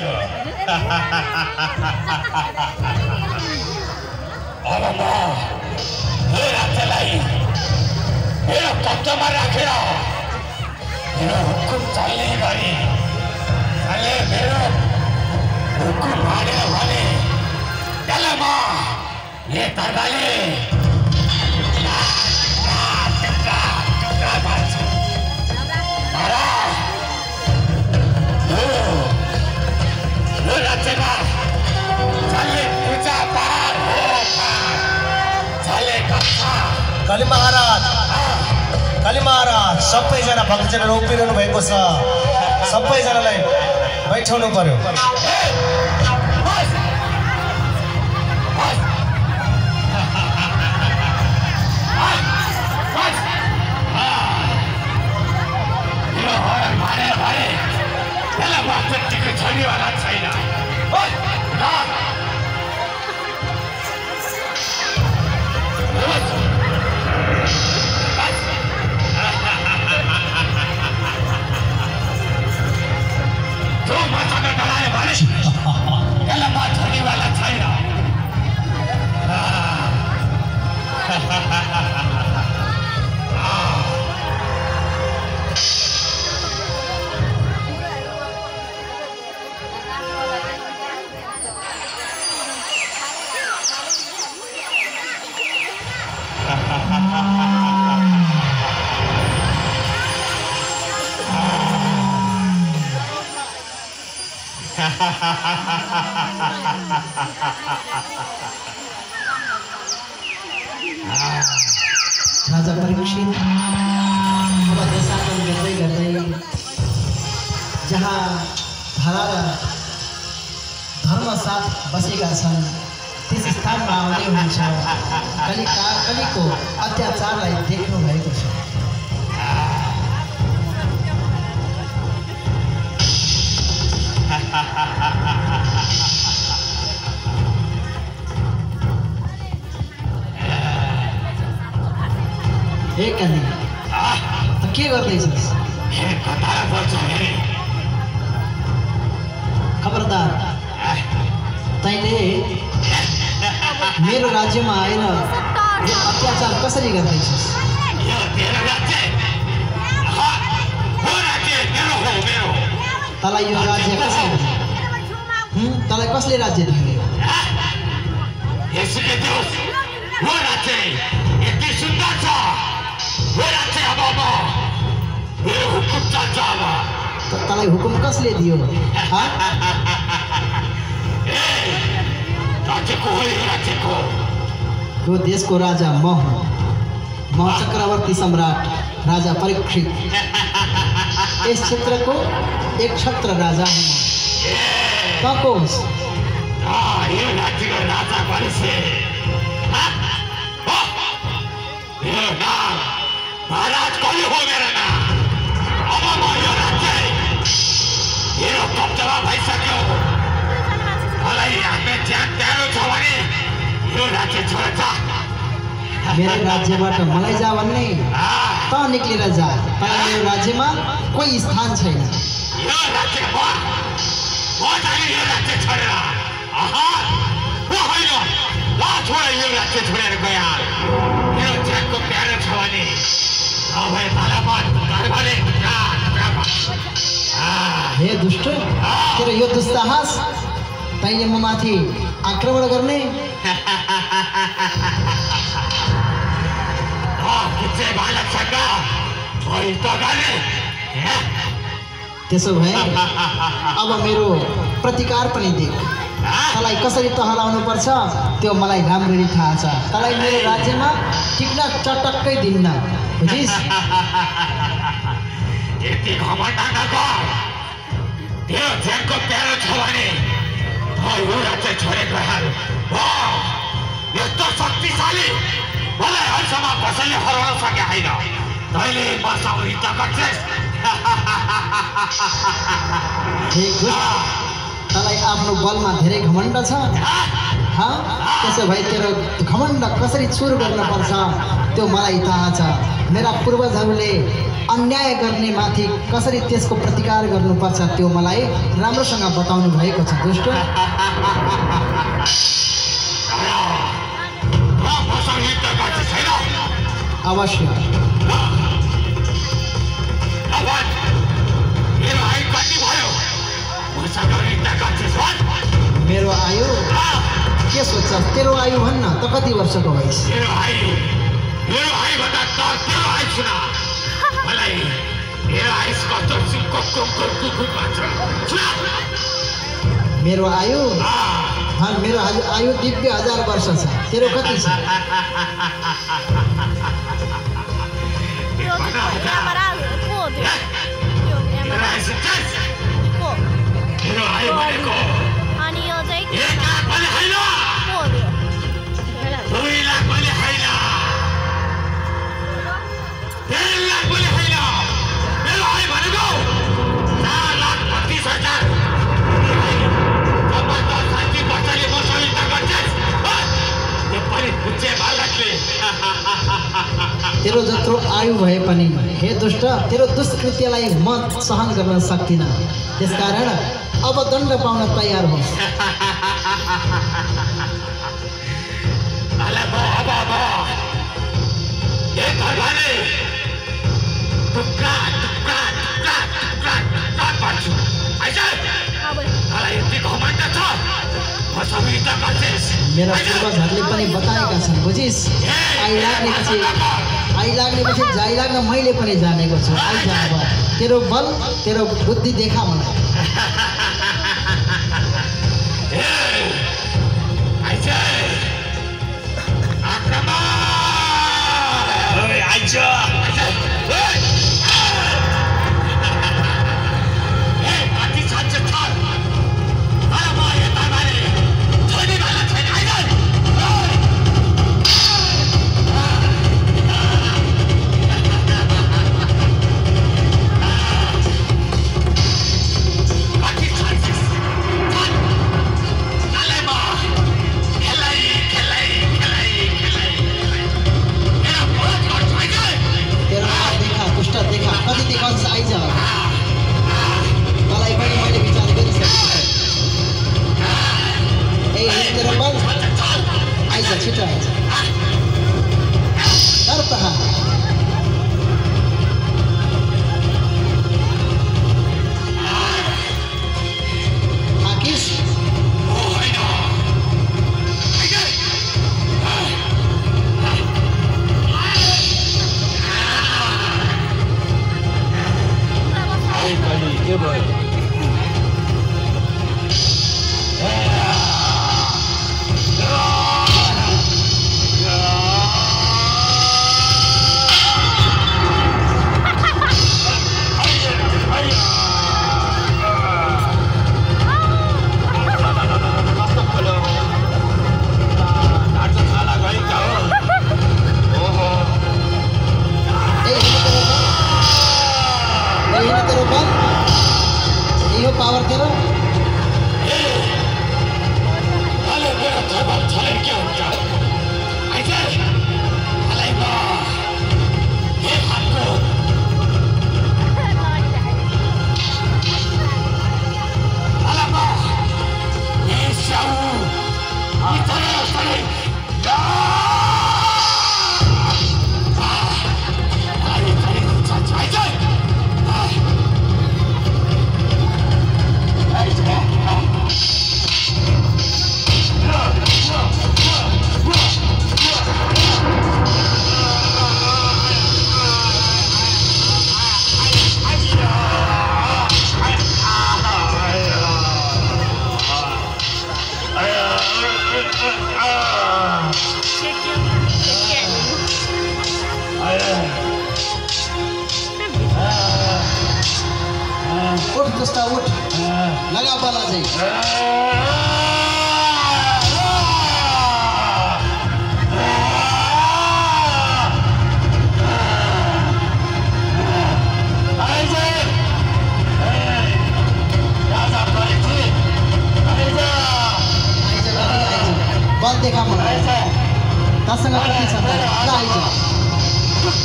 छु अब म यो राज्यलाई मेरो कब्जामा राखेर मेरो हुकुम चल्ने गरी अहिले मेरो हुकुम मानेर भने त्यसलाई म यो तर्बाले राज्यमा चल्ने पूजा पाठ काली महाराज सबैजना भक्तजन उभिरहनु भएको छ सबैजनालाई बैठाउनु पर्यो छोड्नेवाला छैन जो माछामा डरायो भने त्यसलाई म छोड्नेवाला छैन राजा परीक्षित अब देशाटन गर्दै गर्दै जहाँ धरा र धर्म साथ बसेका छन् त्यस स्थानमा आउने हुनुहुन्छ कलिको अत्याचारलाई देख्नु भएको छ कन्या त के गर्दैछस् खबरदार तैँले मेरो राज्यमा आएर अत्याचार कसरी गर्दैछस् तँलाई यो राज्य कसले तँलाई कसले राज्य दियो तँलाई हुकुम कसले दियो यो देशको राजा म हुँ म चक्रवर्ती सम्राट राजा परीक्षित यस क्षेत्रको एक छत्र राजा हुँ म त को होस् महाराज कहिले हो मेरो नाम अब म यो राज्य मेरो कब्जामा भइसक्यो मलाई आफ्नो ज्यान प्यारो छ भने यो राज्य छोड्छ मेरो राज्यबाट मलाई जा भन्ने त निक्लेर जा तर मेरो राज्यमा कोही स्थान छैन यो राज्य म जाने यो राज्य छोडेर होइन ल छोड यो राज्य छोडेर गया मेरो ज्यानको प्यारो छ भने हे दुष्ट तेरो यो दुस्साहस तैँले म माथि आक्रमण गर्ने त्यसो भए अब मेरो प्रतिकार पनि देख तँलाई कसरी टहलाउनु पर्छ त्यो मलाई राम्ररी थाहा छ तँलाई मेरो राज्यमा टिक्न चटक्कै दिन्न बुझिस् यति घमण्ड नगर त्यो ज्यानको प्यारो छ भने यो राज्य छोडेको यस्तो शक्तिशाली मलाई अहिलेसम्म कसैले हराउन सके होइन तैँले मसँग युद्ध गर्छस् तँलाई आफ्नो बलमा धेरै घमण्ड छ त्यसो भए तेरो घमण्ड कसरी चुर गर्न पर्छ त्यो मलाई थाहा छ मेरा पूर्वजहरूले अन्याय गर्ने माथि कसरी त्यसको प्रतिकार गर्नुपर्छ त्यो मलाई राम्रोसँग बताउनु भएको छ दुष्ट। अवश्य। मेरो आयु के सोध्छ? तेरो आयु भन्न त कति वर्षको भइस? मेरो आयु मेरो आयु दिव्य 1000 वर्ष छ। तेरो कति छ? तेरो जत्रो आयु भए पनि हे दुष्ट, तेरो दुष्कृत्यलाई म सहन गर्न सक्दिनँ। त्यसकारण अब दण्ड पाउन तयार होस्। मेरा पूर्वजहरूले पनि बताएका छन् बुझिस? आइ लाग्नेपछि जाइ लाग्न मैले पनि जानेको छु। आइजा अब तेरो बल तेरो बुद्धि देखा मलाई।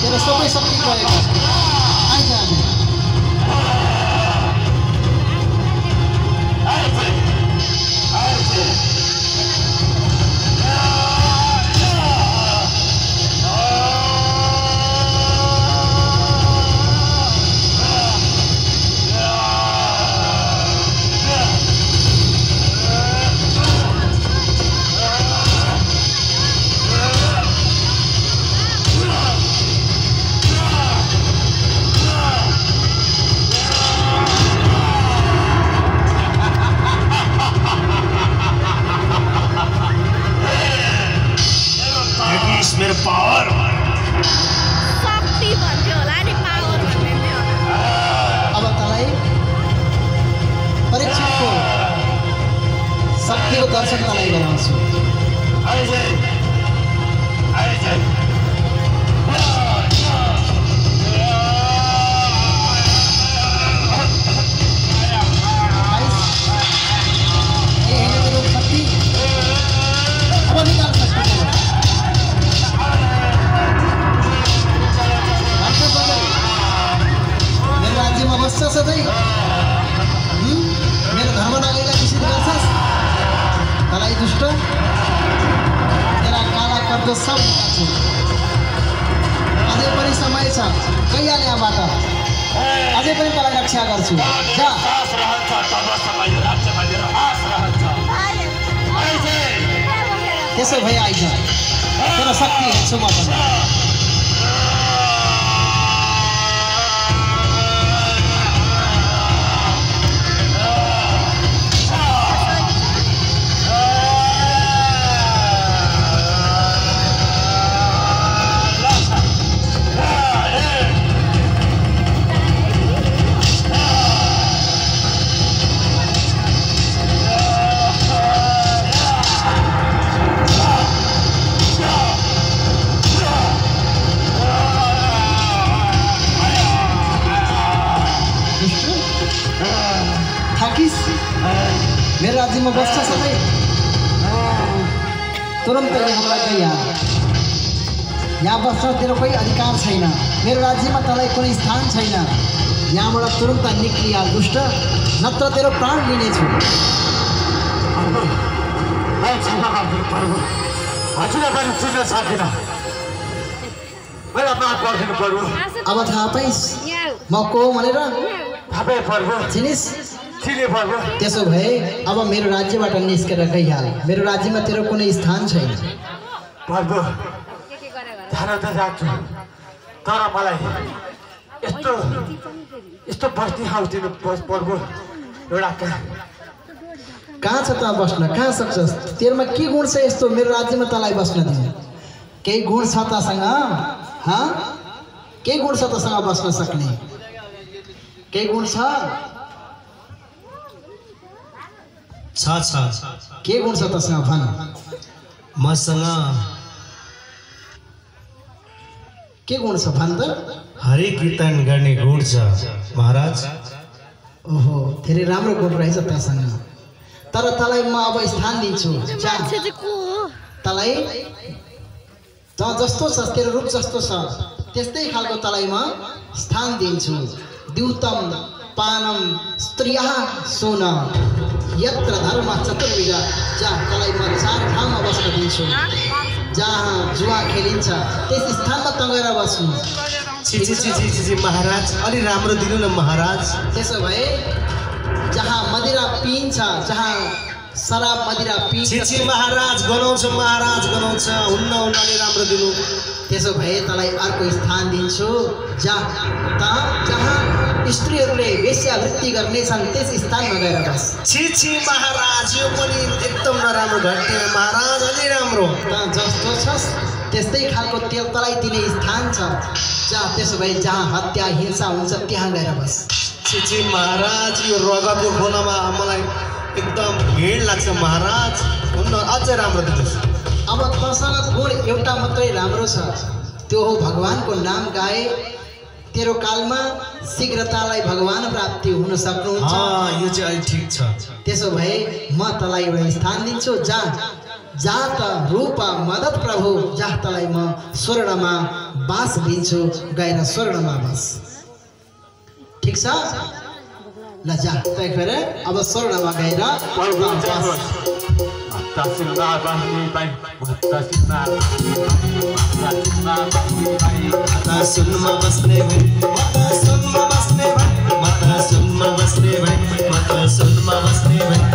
तेरो सबै शक्ति प्रयोग त्यो दर्शन तलाई गराउँछु। सधैँ मेरो धर्म नगरीलाई दूषित गर्छस् तलाई दुष्ट तेरा काला कर्द सब निकाल्छु। अझै पनि समय छ गइहाल यहाँबाट अझै पनि तलाई रक्षा गर्छु जा। त्यसो भए आइज तेरो शक्ति हेर्छु म पनि। मेरो राज्यमा बस्छ सधैँ तुरन्त यहाँबाट गइहाल। यहाँ बस्न तेरो कोही अधिकार छैन। मेरो राज्यमा तँलाई कुनै स्थान छैन। यहाँबाट तुरन्त निक्लिहाल दुष्ट नत्र तेरो प्राण लिनेछु। अब थाहा पाइस् म को भनेर चिनिस्? त्यसो भए अब मेरो राज्यबाट निस्केर गइहाल। मेरो राज्यमा तेरो कुनै स्थान छैन। प्रभु जान त जान्छु तर मलाई यस्तो यस्तो बस्ती हाउस दिनु प्रभु। एउटा कहाँ छ त बस्न कहाँ सक्छस्? तेरोमा के गुण छ यस्तो मेरो राज्यमा तँलाई बस्न दिनु? केही गुण छ तसँग? केही गुण छ तसँग बस्न सक्ने? केही गुण छ? के गुण छ तसँग भन। मसँग के गुण छ भन त? हरि कीर्तन गर्ने गुण छ महाराज। ओहो धेरै राम्रो गुण रहेछ तसँग। तर तँलाई म अब स्थान दिन्छु। तँलाई त जस्तो छ तेरो रूप जस्तो छ त्यस्तै खालको तँलाई म स्थान दिन्छु। द्युतम पानम स्त्रिया सोन यत्र धर्म चतुर्विध। जहाँ तँलाई म 4 ठाउँमा बस्न दिन्छु। जहाँ जुवा खेलिन्छ त्यस स्थानमा तँ गएर बस्नु। महाराज अलि राम्रो दिनु न महाराज। त्यसो भए जहाँ मदिरा पिइन्छ जहाँ शराब मदिरा पिइन्छ महाराज गनाउँछ हुन्न अलि राम्रो दिनु। त्यसो भए तँलाई अर्को स्थान दिन्छु। जहाँ स्त्रीहरूले वेश्यावृत्ति गर्नेछन् त्यस स्थानमा गएर बस। महाराज यो पनि एकदम नराम्रो घट्ने महाराज। अलि राम्रो त जस्तो छस् त्यस्तै खालको तँलाई दिने स्थान छ। त्यसो भए जहाँ हत्या हिंसा हुन्छ त्यहाँ गएर बस। महाराज यो रगतको खोलामा मलाई एकदम भिड लाग्छ महाराज। हुन्न अझै राम्रो दिनुहोस्। अब तँसँग गुण एउटा मात्रै राम्रो छ त्यो हो भगवानको नाम गाए तेरो कालमा शीघ्रतालाई भगवान प्राप्ति हुन सक्नुहुन्छ। यो चाहिँ अलि ठिक छ। त्यसो भए म तँलाई एउटा स्थान दिन्छु। जहाँ त रूप मदत प्रभु जहाँ तँलाई म स्वर्णमा बास दिन्छु। गएर स्वर्णमा बस। ठिक छ ल जा तै फेर अब स्वर्णमा गएर सुनमा बस्ने भाइ